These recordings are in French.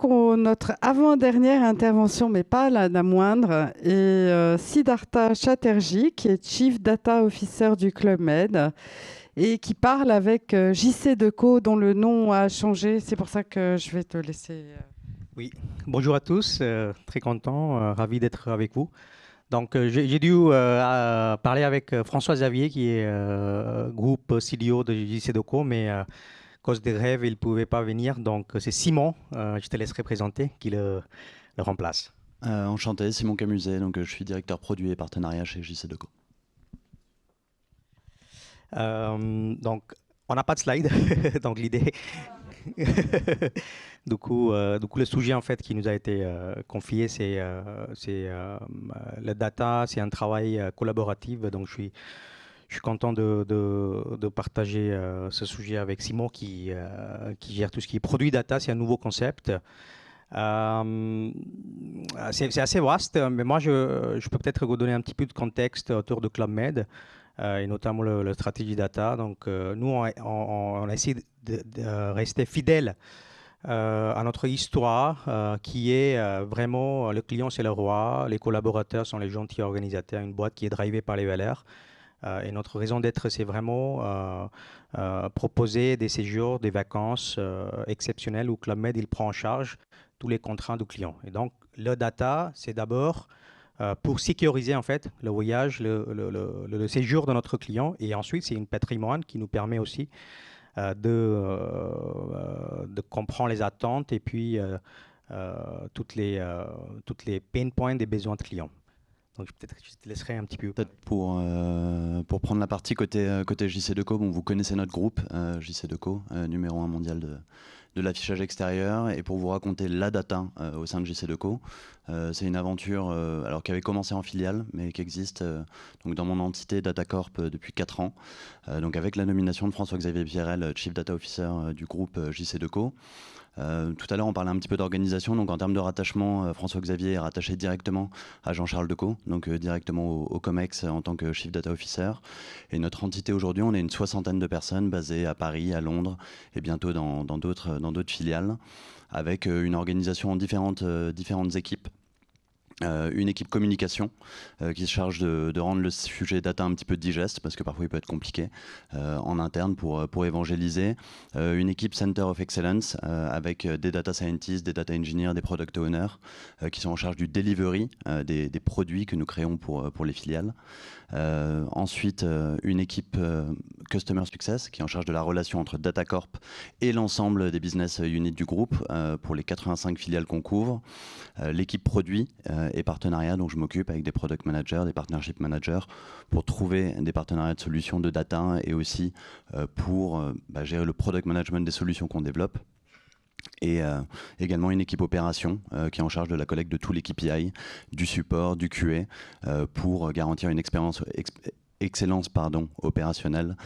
donc notre avant-dernière intervention, mais pas la moindre, est Siddhartha Chatterjee, qui est Chief Data Officer du Club Med et qui parle avec JC Decaux, dont le nom a changé. C'est pour ça que je vais te laisser. Oui, bonjour à tous, très content, ravi d'être avec vous. Donc, j'ai dû parler avec François Xavier, qui est groupe CDO de JC Decaux, mais à cause des rêves, il ne pouvait pas venir. Donc, c'est Simon, je te laisserai présenter, qui le remplace. Enchanté, Simon Camuset, donc je suis directeur produit et partenariat chez JC Decaux. Donc, on n'a pas de slide, donc l'idée. Du coup, le sujet en fait qui nous a été confié, c'est le data, c'est un travail collaboratif. Donc, je suis content de partager ce sujet avec Simon qui gère tout ce qui est produit data. C'est un nouveau concept. C'est assez vaste, mais moi, je peux peut-être vous donner un petit peu de contexte autour de Club Med. Et notamment le stratégie data. Donc, nous, on a essayé de rester fidèle à notre histoire, qui est vraiment le client, c'est le roi, les collaborateurs sont les gentils organisateurs, une boîte qui est drivée par les valeurs. Et notre raison d'être, c'est vraiment proposer des séjours, des vacances exceptionnelles où Club Med il prend en charge tous les contraintes du client. Et donc, le data, c'est d'abord pour sécuriser en fait le voyage, le séjour de notre client. Et ensuite, c'est une patrimoine qui nous permet aussi de comprendre les attentes et puis toutes les pain points des besoins de clients. Donc peut-être que je te laisserai un petit peu. Peut-être pour prendre la partie côté JC Decaux, bon, vous connaissez notre groupe, JC Decaux, numéro 1 mondial de l'affichage extérieur, et pour vous raconter la data au sein de JC Decaux, c'est une aventure alors qui avait commencé en filiale, mais qui existe donc dans mon entité DataCorp depuis 4 ans, donc avec la nomination de François-Xavier Pierrel, Chief Data Officer du groupe JC Decaux. Tout à l'heure, on parlait un petit peu d'organisation. Donc, en termes de rattachement, François-Xavier est rattaché directement à Jean-Charles Decaux, donc directement au COMEX en tant que Chief Data Officer. Et notre entité aujourd'hui, on est une 60aine de personnes basées à Paris, à Londres et bientôt dans d'autres filiales, avec une organisation en différentes équipes. Une équipe communication qui se charge de rendre le sujet data un petit peu digeste, parce que parfois il peut être compliqué en interne pour évangéliser. Une équipe Center of Excellence avec des data scientists, des data engineers, des product owners qui sont en charge du delivery des produits que nous créons pour les filiales. Ensuite, une équipe Customer Success qui est en charge de la relation entre DataCorp et l'ensemble des business units du groupe pour les 85 filiales qu'on couvre. L'équipe produit et partenariat dont je m'occupe avec des product managers, des partnership managers pour trouver des partenariats de solutions de data et aussi pour gérer le product management des solutions qu'on développe. Et également une équipe opération qui est en charge de la collecte de tous les KPI, du support, du QA, pour garantir une excellence opérationnelle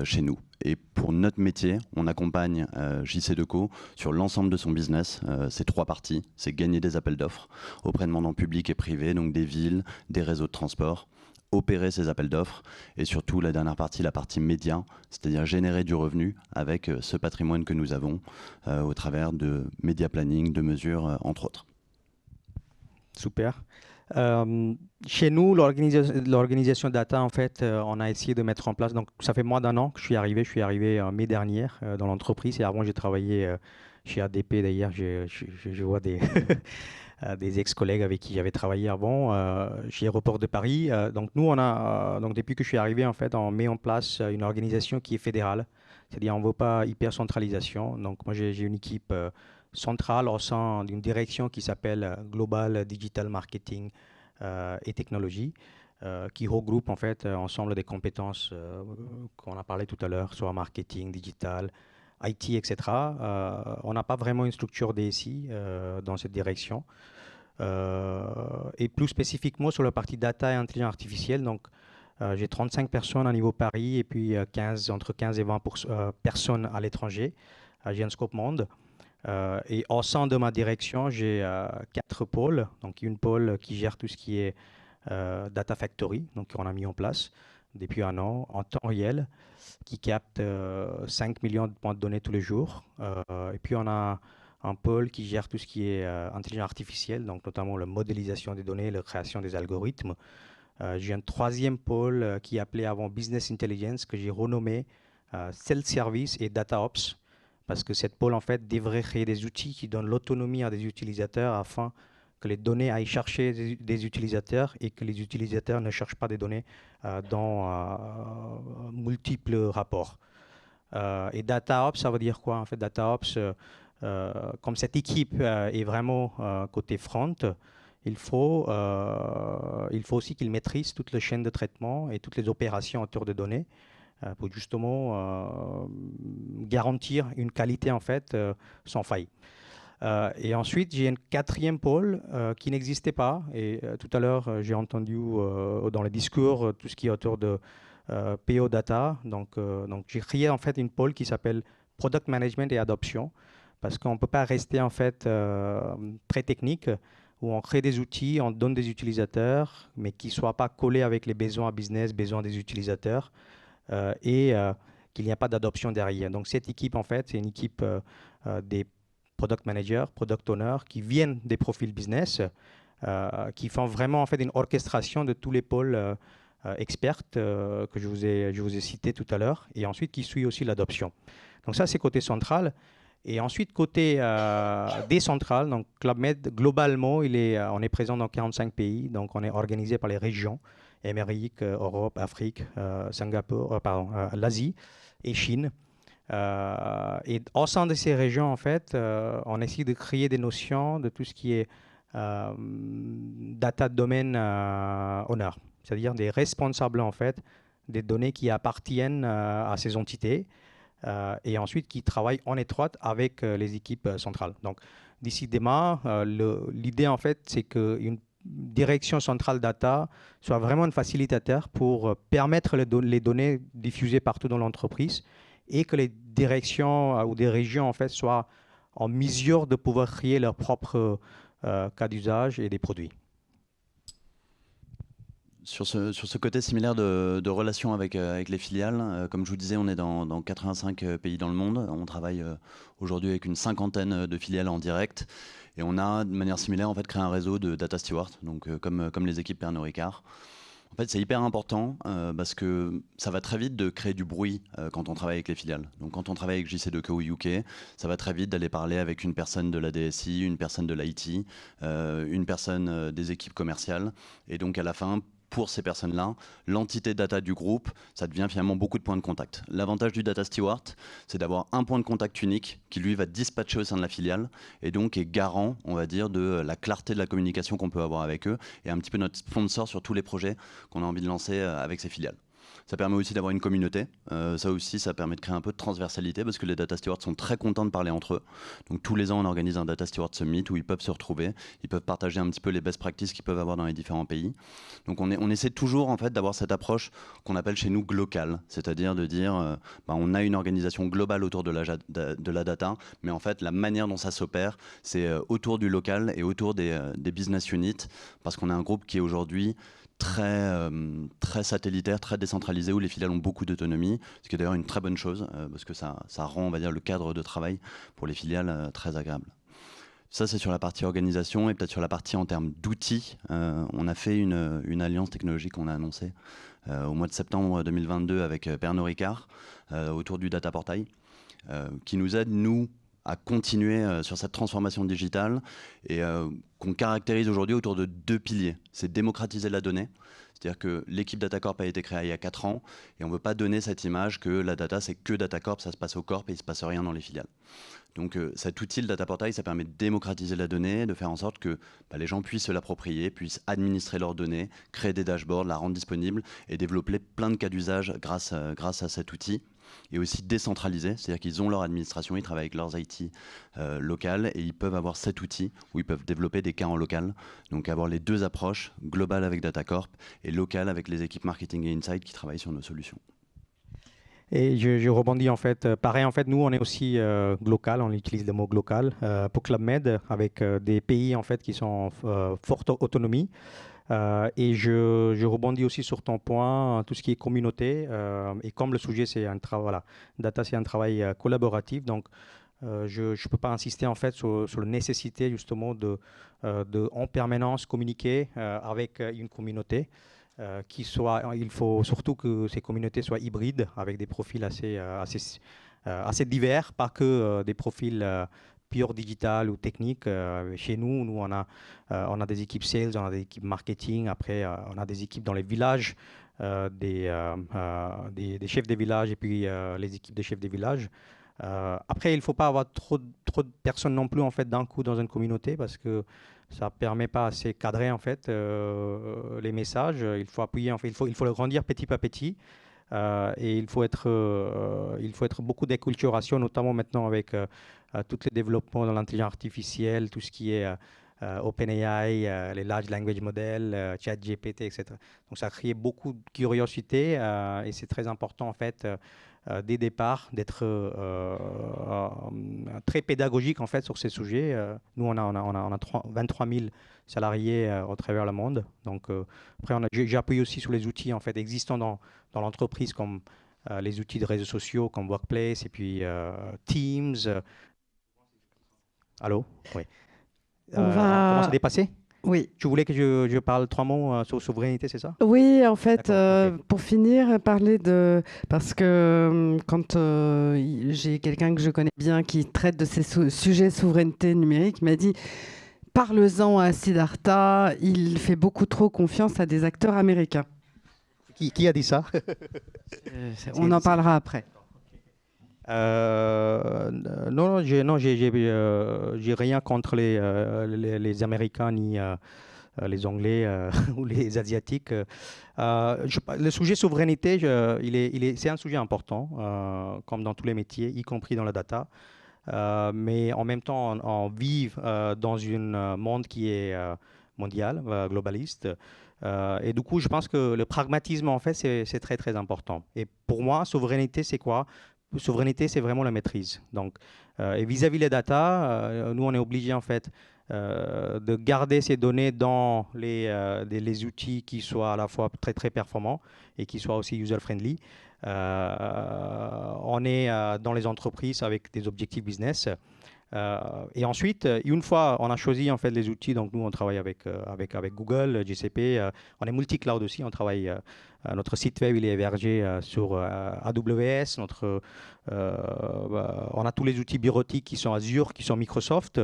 chez nous. Et pour notre métier, on accompagne JC Decaux sur l'ensemble de son business. C'est 3 parties. C'est gagner des appels d'offres auprès de mandants publics et privés, donc des villes, des réseaux de transport, opérer ces appels d'offres et surtout la dernière partie, la partie média, c'est-à-dire générer du revenu avec ce patrimoine que nous avons au travers de média planning, de mesures, entre autres. Super. Chez nous, l'organisation data, en fait, on a essayé de mettre en place. Donc, ça fait moins d'1 an que je suis arrivé. Je suis arrivé en mai dernier dans l'entreprise. Et avant, j'ai travaillé chez ADP. D'ailleurs, je vois des, des ex-collègues avec qui j'avais travaillé avant chez Aéroport de Paris. Donc, nous, donc depuis que je suis arrivé, en fait, on met en place une organisation qui est fédérale. C'est-à-dire, on ne veut pas hyper centralisation. Donc, moi, j'ai une équipe centrale au sein d'une direction qui s'appelle Global Digital Marketing et Technologie, qui regroupe en fait ensemble des compétences qu'on a parlé tout à l'heure, soit marketing, digital, IT, etc. On n'a pas vraiment une structure DSI dans cette direction. Et plus spécifiquement sur la partie data et intelligence artificielle, donc j'ai 35 personnes à niveau Paris et puis entre 15 et 20 personnes à l'étranger. J'ai un scope monde. Et au sein de ma direction, j'ai 4 pôles. Donc, une pôle qui gère tout ce qui est Data Factory, donc on a mis en place depuis 1 an en temps réel, qui capte 5 millions de points de données tous les jours. Et puis, on a un pôle qui gère tout ce qui est intelligence artificielle, donc notamment la modélisation des données, la création des algorithmes. J'ai un troisième pôle qui est appelé avant Business Intelligence, que j'ai renommé Self-Service et Data Ops, parce que cette pôle en fait devrait créer des outils qui donnent l'autonomie à des utilisateurs afin que les données aillent chercher des utilisateurs et que les utilisateurs ne cherchent pas des données dans multiples rapports. Et Data Ops, ça veut dire quoi en fait? Data Ops, comme cette équipe est vraiment côté front, il faut aussi qu'ils maîtrisent toute la chaîne de traitement et toutes les opérations autour de données pour justement garantir une qualité en fait sans faille. Et ensuite, j'ai un quatrième pôle qui n'existait pas. Et tout à l'heure, j'ai entendu dans les discours tout ce qui est autour de PO Data. Donc j'ai créé en fait une pôle qui s'appelle Product Management et Adoption, parce qu'on ne peut pas rester en fait très technique, où on crée des outils, on donne des utilisateurs, mais qui ne soient pas collés avec les besoins business, besoins des utilisateurs, et qu'il n'y a pas d'adoption derrière. Donc cette équipe, en fait, c'est une équipe des product managers, product owners, qui viennent des profils business, qui font vraiment en fait une orchestration de tous les pôles experts que je vous ai cités tout à l'heure, et ensuite qui suit aussi l'adoption. Donc ça, c'est côté central. Et ensuite, côté décentral, donc Club Med, globalement, on est présent dans 45 pays, donc on est organisé par les régions, Amérique, Europe, Afrique, Singapour, l'Asie et Chine. Et au sein de ces régions, en fait, on essaie de créer des notions de tout ce qui est data domain owner, c'est-à-dire des responsables, en fait, des données qui appartiennent à ces entités. Et ensuite qui travaillent en étroite avec les équipes centrales. Donc, d'ici demain, l'idée, en fait, c'est qu'une direction centrale data soit vraiment un facilitateur pour permettre les données diffusées partout dans l'entreprise et que les directions ou des régions, en fait, soient en mesure de pouvoir créer leurs propres cas d'usage et des produits. Sur ce côté similaire de relation avec les filiales, comme je vous disais, on est dans 85 pays dans le monde. On travaille aujourd'hui avec une cinquantaine de filiales en direct. Et on a, de manière similaire, en fait, créé un réseau de data stewards, donc comme les équipes Pernod Ricard. En fait, c'est hyper important parce que ça va très vite de créer du bruit quand on travaille avec les filiales. Donc, quand on travaille avec JC2Co UK, ça va très vite d'aller parler avec une personne de la DSI, une personne de l'IT, une personne des équipes commerciales. Et donc, à la fin, pour ces personnes-là, l'entité data du groupe, ça devient finalement beaucoup de points de contact. L'avantage du data steward, c'est d'avoir un point de contact unique qui, lui, va dispatcher au sein de la filiale et donc est garant, on va dire, de la clarté de la communication qu'on peut avoir avec eux et un petit peu notre sponsor sur tous les projets qu'on a envie de lancer avec ces filiales. Ça permet aussi d'avoir une communauté. Ça aussi, ça permet de créer un peu de transversalité parce que les data stewards sont très contents de parler entre eux. Donc tous les ans, on organise un data steward summit où ils peuvent se retrouver, ils peuvent partager un petit peu les best practices qu'ils peuvent avoir dans les différents pays. Donc on essaie toujours en fait d'avoir cette approche qu'on appelle chez nous glocale, c'est-à-dire de dire on a une organisation globale autour de la data, mais en fait la manière dont ça s'opère, c'est autour du local et autour des business units, parce qu'on a un groupe qui est aujourd'hui très satellitaire, très décentralisé, où les filiales ont beaucoup d'autonomie, ce qui est d'ailleurs une très bonne chose, parce que ça rend, on va dire, le cadre de travail pour les filiales très agréable. Ça, c'est sur la partie organisation, et peut-être sur la partie en termes d'outils. On a fait une alliance technologique qu'on a annoncée au mois de septembre 2022 avec Pernod Ricard autour du Data Portail, qui nous aide, nous, à continuer sur cette transformation digitale et qu'on caractérise aujourd'hui autour de 2 piliers. C'est démocratiser la donnée, c'est-à-dire que l'équipe DataCorp a été créée il y a 4 ans et on ne veut pas donner cette image que la data c'est que DataCorp, ça se passe au corp et il ne se passe rien dans les filiales. Donc cet outil, le Data Portail, ça permet de démocratiser la donnée, de faire en sorte que les gens puissent se l'approprier, puissent administrer leurs données, créer des dashboards, la rendre disponible et développer plein de cas d'usage grâce à cet outil. Et aussi décentralisé, c'est-à-dire qu'ils ont leur administration, ils travaillent avec leurs IT locales et ils peuvent avoir cet outil où ils peuvent développer des cas en local. Donc avoir les 2 approches, globales avec DataCorp et locales avec les équipes marketing et insight qui travaillent sur nos solutions. Et je rebondis en fait. Pareil, en fait, nous, on est aussi local, on utilise le mot local pour Club Med avec des pays en fait qui sont en forte autonomie. Et je rebondis aussi sur ton point, tout ce qui est communauté. Et comme le sujet, c'est un travail, voilà, data, c'est un travail collaboratif. Donc, je ne peux pas insister en fait sur la nécessité justement de en permanence communiquer avec une communauté. Il faut surtout que ces communautés soient hybrides avec des profils assez divers, pas que des profils pure digital ou technique. Chez nous, on a des équipes sales, on a des équipes marketing, après on a des équipes dans les villages, des chefs des villages et puis les équipes des chefs des villages. Après, il ne faut pas avoir trop de personnes non plus en fait d'un coup dans une communauté parce que ça ne permet pas assez cadrer en fait les messages. Il faut appuyer, en fait, il faut le grandir petit à petit. Et il faut être beaucoup d'acculturation, notamment maintenant avec tous les développements dans l'intelligence artificielle, tout ce qui est OpenAI, les large language models, ChatGPT, etc. Donc ça a créé beaucoup de curiosité et c'est très important en fait dès départ d'être très pédagogique en fait sur ces sujets. Nous on a 23 000 salariés au travers le monde. Donc après j'appuie aussi sur les outils en fait existants dans l'entreprise comme les outils de réseaux sociaux comme Workplace et puis Teams. Allô? Oui. On On commence à va... dépasser? Oui. Tu voulais que je parle 3 mots sur souveraineté, c'est ça? Oui, en fait, D'accord, ok. pour finir, parler de... Parce que quand j'ai quelqu'un que je connais bien qui traite de ces sujets de souveraineté numérique, il m'a dit, parle-en à Siddhartha, il fait beaucoup trop confiance à des acteurs américains. Qui a dit ça? On en parlera après. J'ai rien contre les Américains ni les Anglais ou les Asiatiques. Le sujet souveraineté, c'est un sujet important, comme dans tous les métiers, y compris dans la data. Mais en même temps, on vit dans un monde qui est mondial, globaliste. Et du coup, je pense que le pragmatisme, en fait, c'est très, très important. Et pour moi, souveraineté, c'est quoi? Souveraineté, c'est vraiment la maîtrise. Donc, et vis-à-vis les data, nous, on est obligé, en fait, de garder ces données dans les outils qui soient à la fois très, très performants et qui soient aussi user-friendly. On est dans les entreprises avec des objectifs business. Et ensuite, une fois on a choisi en fait les outils, donc nous on travaille avec Google, GCP, on est multi-cloud aussi, on travaille, notre site web il est hébergé sur AWS, on a tous les outils bureautiques qui sont Azure, qui sont Microsoft.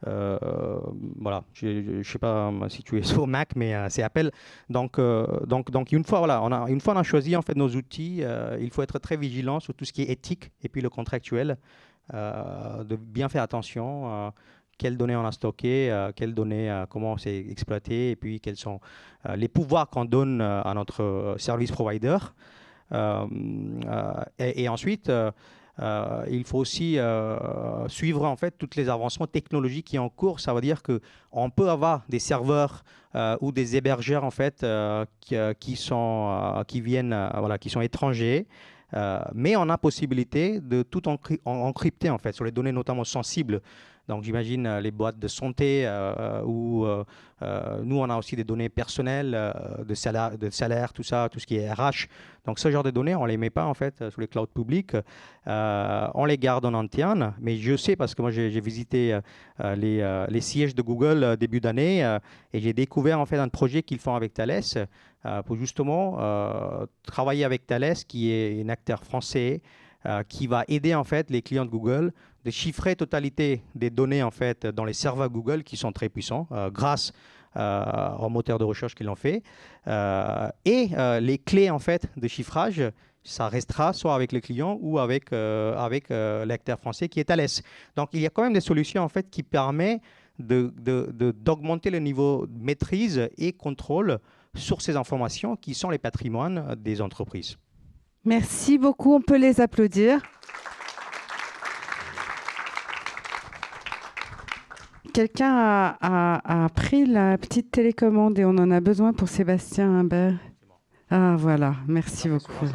Voilà, je ne sais pas si tu es sur Mac, mais c'est Apple. Donc une fois, voilà, une fois on a choisi en fait nos outils, il faut être très vigilant sur tout ce qui est éthique et puis le contractuel. De bien faire attention quelles données on a stockées, quelles données, comment c'est exploité, et puis quels sont les pouvoirs qu'on donne à notre service provider. Et ensuite, il faut aussi suivre en fait toutes les avancements technologiques qui sont en cours. Ça veut dire qu'on peut avoir des serveurs ou des hébergeurs en fait qui sont étrangers. Mais on a possibilité de tout encrypter en fait sur les données notamment sensibles. Donc j'imagine les boîtes de santé où nous on a aussi des données personnelles de salaire, tout ça, tout ce qui est RH. Donc ce genre de données on les met pas en fait sur les clouds publics. On les garde en interne. Mais je sais parce que moi j'ai visité les sièges de Google début d'année et j'ai découvert en fait un projet qu'ils font avec Thales. Pour justement travailler avec Thales, qui est un acteur français, qui va aider en fait les clients de Google de chiffrer totalité des données en fait dans les serveurs Google qui sont très puissants grâce au moteur de recherche qu'ils ont fait. Et les clés en fait de chiffrage, ça restera soit avec les clients ou avec l'acteur français qui est Thales. Donc il y a quand même des solutions en fait qui permettent d'augmenter le niveau de maîtrise et contrôle sur ces informations qui sont les patrimoines des entreprises. Merci beaucoup, on peut les applaudir. Quelqu'un a pris la petite télécommande et on en a besoin pour Sébastien Humbert. Ah voilà, merci beaucoup.